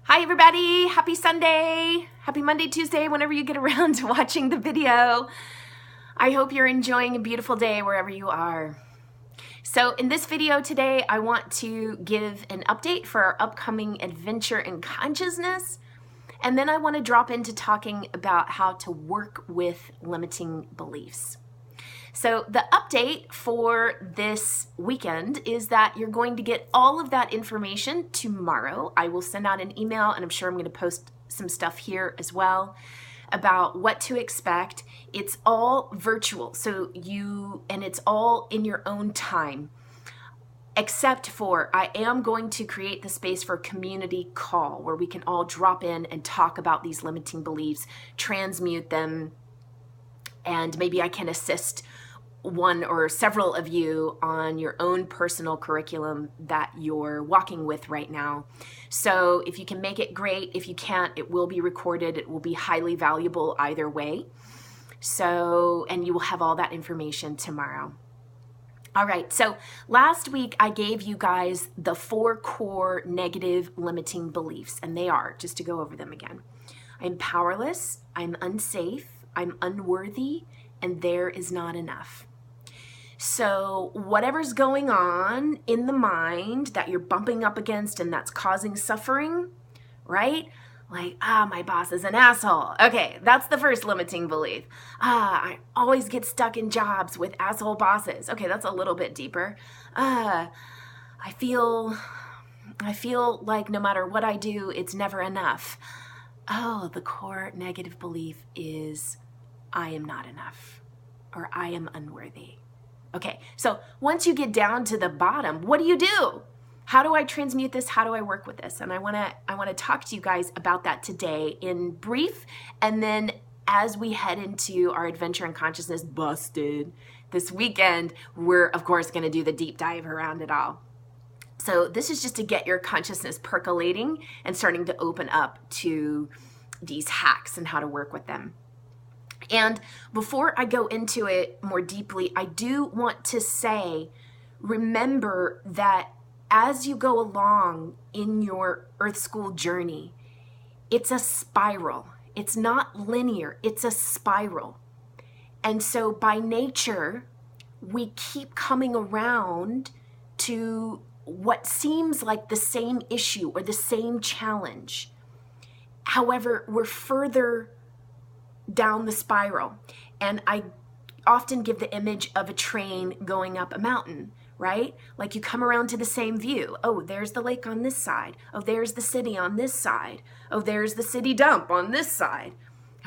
Hi everybody, happy Sunday, happy Monday, Tuesday, whenever you get around to watching the video. I hope you're enjoying a beautiful day wherever you are. So in this video today, I want to give an update for our upcoming adventure in consciousness. And then I want to drop into talking about how to work with limiting beliefs. So the update for this weekend is that you're going to get all of that information tomorrow. I will send out an email, and I'm sure I'm going to post some stuff here as well about what to expect. It's all virtual, and it's all in your own time. Except for I am going to create the space for a community call where we can all drop in and talk about these limiting beliefs, transmute them, and maybe I can assist one or several of you on your own personal curriculum that you're walking with right now. So if you can make it, great. If you can't, it will be recorded. It will be highly valuable either way. And you will have all that information tomorrow. All right, so last week I gave you guys the 4 core negative limiting beliefs, and they are, just to go over them again: I'm powerless, I'm unsafe, I'm unworthy, and there is not enough. So whatever's going on in the mind that you're bumping up against and that's causing suffering, right? Like, my boss is an asshole. Okay, that's the first limiting belief. I always get stuck in jobs with asshole bosses. Okay, that's a little bit deeper. I feel like no matter what I do, it's never enough. Oh, the core negative belief is I am not enough, or I am unworthy. Okay, so once you get down to the bottom, what do? How do I transmute this? How do I work with this? And I want to talk to you guys about that today in brief, and then as we head into our Adventure in Consciousness Busted this weekend, we're of course going to do the deep dive around it all. So this is just to get your consciousness percolating and starting to open up to these hacks and how to work with them. And before I go into it more deeply, I do want to say, remember that as you go along in your Earth School journey, it's a spiral. It's not linear, it's a spiral. And so by nature, we keep coming around to what seems like the same issue or the same challenge. However, we're further down the spiral. And I often give the image of a train going up a mountain, right? Like you come around to the same view. Oh, there's the lake on this side. Oh, there's the city on this side. Oh, there's the city dump on this side,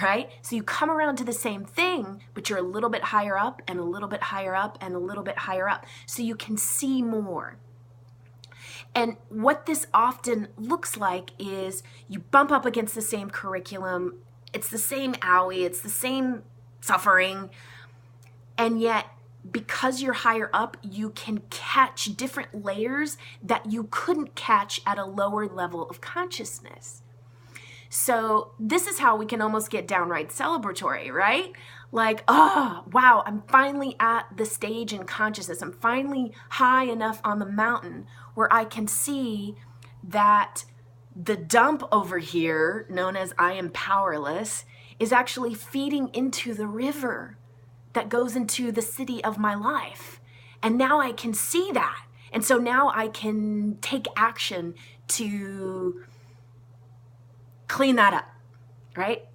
right? So you come around to the same thing, but you're a little bit higher up and a little bit higher up and a little bit higher up. So you can see more. And what this often looks like is you bump up against the same curriculum. It's the same owie, it's the same suffering, and yet because you're higher up, you can catch different layers that you couldn't catch at a lower level of consciousness. So this is how we can almost get downright celebratory, right? Like, oh, wow, I'm finally at the stage in consciousness. I'm finally high enough on the mountain where I can see that the dump over here, known as I am powerless, is actually feeding into the river that goes into the city of my life. And now I can see that. And so now I can take action to clean that up, right?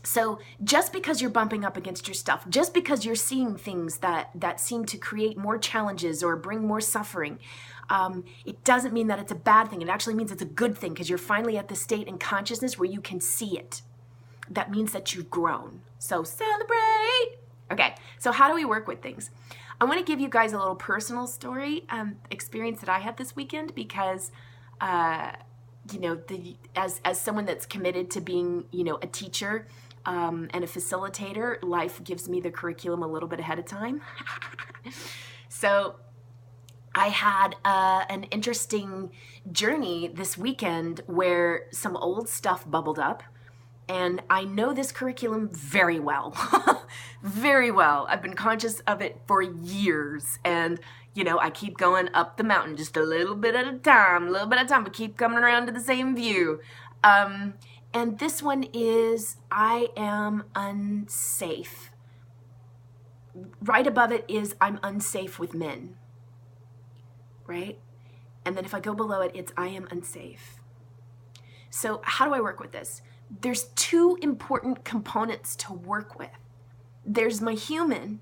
So just because you're bumping up against your stuff, just because you're seeing things that seem to create more challenges or bring more suffering, it doesn't mean that it's a bad thing. It actually means it's a good thing because you're finally at the state in consciousness where you can see it. That means that you've grown. So celebrate. Okay, so how do we work with things? I want to give you guys a little personal story experience that I had this weekend because as someone that's committed to being, a teacher and a facilitator, life gives me the curriculum a little bit ahead of time. So I had an interesting journey this weekend where some old stuff bubbled up, and I know this curriculum very well. very well. I've been conscious of it for years, and you know, I keep going up the mountain just a little bit at a time, but keep coming around to the same view. And this one is, I am unsafe. Right above it is, I'm unsafe with men, right? And then if I go below it, it's, I am unsafe. So how do I work with this? There's two important components to work with. There's my human,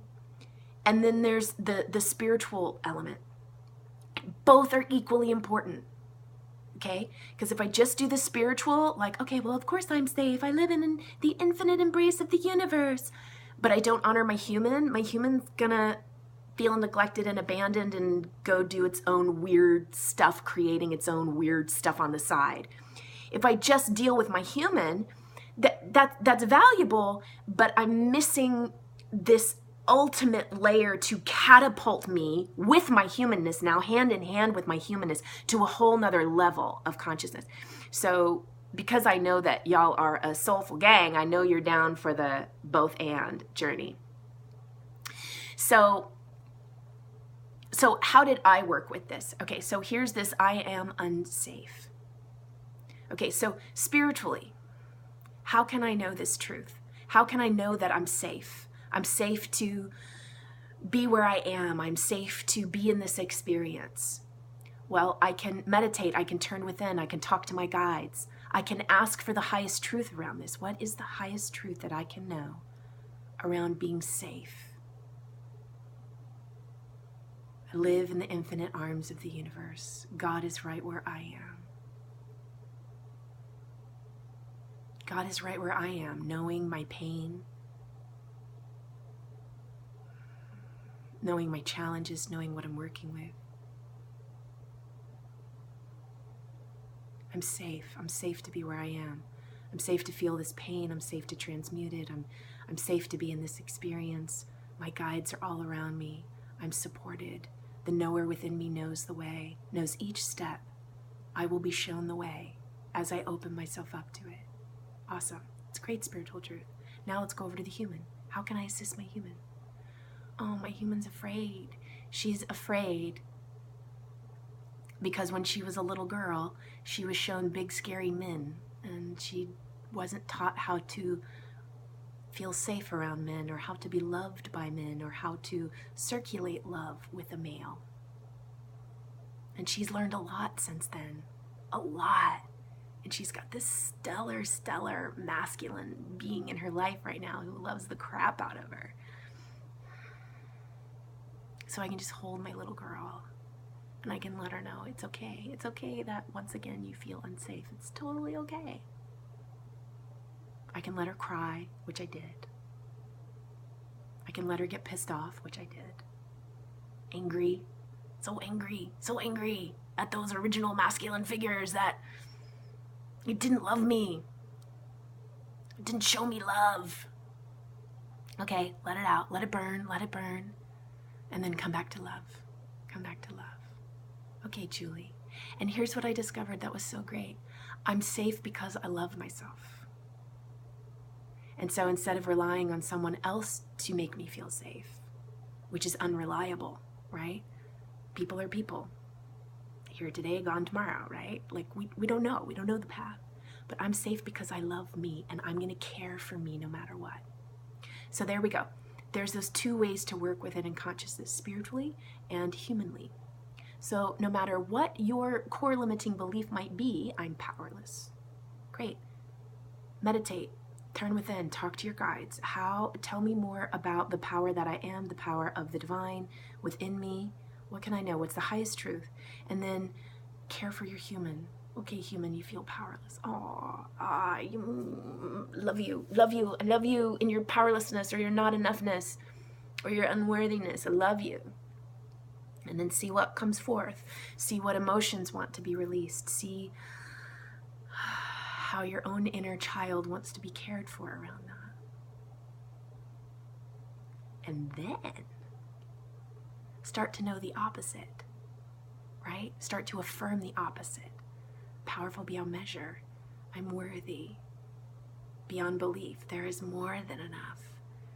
and then there's the spiritual element. Both are equally important, okay? Because if I just do the spiritual, like, okay, well, of course I'm safe. I live in the infinite embrace of the universe. But I don't honor my human's gonna feel neglected and abandoned and go do its own weird stuff, creating its own weird stuff on the side. If I just deal with my human, that's valuable, but I'm missing this ultimate layer to catapult me with my humanness now, hand in hand with my humanness, to a whole nother level of consciousness. So because I know that y'all are a soulful gang, I know you're down for the both and journey. So how did I work with this? Okay, so here's this, I am unsafe. Okay, so spiritually, how can I know this truth? How can I know that I'm safe? I'm safe to be where I am. I'm safe to be in this experience. Well, I can meditate. I can turn within. I can talk to my guides. I can ask for the highest truth around this. What is the highest truth that I can know around being safe? I live in the infinite arms of the universe. God is right where I am. God is right where I am, knowing my pain, knowing my challenges, knowing what I'm working with. I'm safe. I'm safe to be where I am. I'm safe to feel this pain. I'm safe to transmute it. I'm safe to be in this experience. My guides are all around me. I'm supported. The knower within me knows the way, knows each step. I will be shown the way as I open myself up to it. Awesome. It's great spiritual truth. Now let's go over to the human. How can I assist my human? Oh, my human's afraid. She's afraid because when she was a little girl, she was shown big, scary men, and she wasn't taught how to feel safe around men, or how to be loved by men, or how to circulate love with a male. And she's learned a lot since then. A lot. And she's got this stellar masculine being in her life right now who loves the crap out of her. So I can just hold my little girl and I can let her know it's okay. It's okay that once again you feel unsafe. It's totally okay. I can let her cry, which I did. I can let her get pissed off, which I did. Angry, so angry at those original masculine figures that it didn't love me. It didn't show me love. Okay, let it out. Let it burn. And then come back to love. Come back to love. Okay, Julie. And here's what I discovered that was so great. I'm safe because I love myself. And so instead of relying on someone else to make me feel safe, which is unreliable, right? People are people. Here today, gone tomorrow, right? Like we don't know. We don't know the path. But I'm safe because I love me, and I'm going to care for me no matter what. So there we go. There's those two ways to work with it in consciousness, spiritually and humanly. So no matter what your core limiting belief might be, I'm powerless. Great. Meditate. Turn within. Talk to your guides. Tell me more about the power that I am, the power of the divine within me. What can I know? What's the highest truth? And then care for your human. Okay, human, you feel powerless. Love you. I love you in your powerlessness or your not enoughness or your unworthiness. I love you. And then see what comes forth. See what emotions want to be released. See how your own inner child wants to be cared for around that. And then start to know the opposite, right? Start to affirm the opposite. Powerful beyond measure. I'm worthy beyond belief. There is more than enough.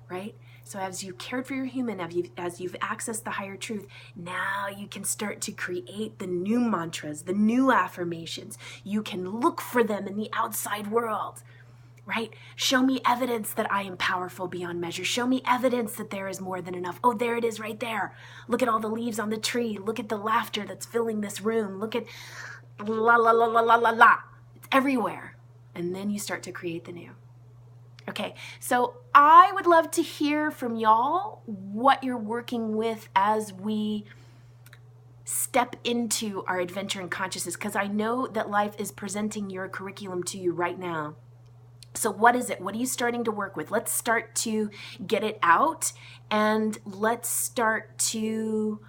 right? So as you cared for your human, as you've accessed the higher truth, now you can start to create the new mantras, the new affirmations. You can look for them in the outside world, right? Show me evidence that I am powerful beyond measure. Show me evidence that there is more than enough. Oh, there it is right there. Look at all the leaves on the tree. Look at the laughter that's filling this room. Look at la, la, la, la, la, la, la. It's everywhere. And then you start to create the new. Okay, so I would love to hear from y'all what you're working with as we step into our adventure in consciousness, because I know that life is presenting your curriculum to you right now. So what is it? What are you starting to work with? Let's start to get it out, and let's start to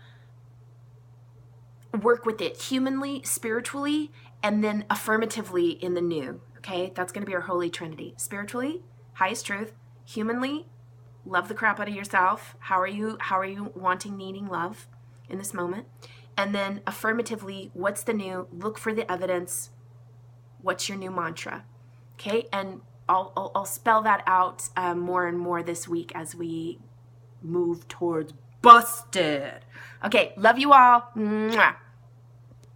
work with it humanly, spiritually, and then affirmatively in the new. Okay, that's going to be our Holy Trinity. Spiritually, highest truth. Humanly, love the crap out of yourself. How are you wanting, needing love in this moment? And then affirmatively, what's the new? Look for the evidence. What's your new mantra? Okay, and I'll spell that out more and more this week as we move towards busted. Okay, love you all. Mwah.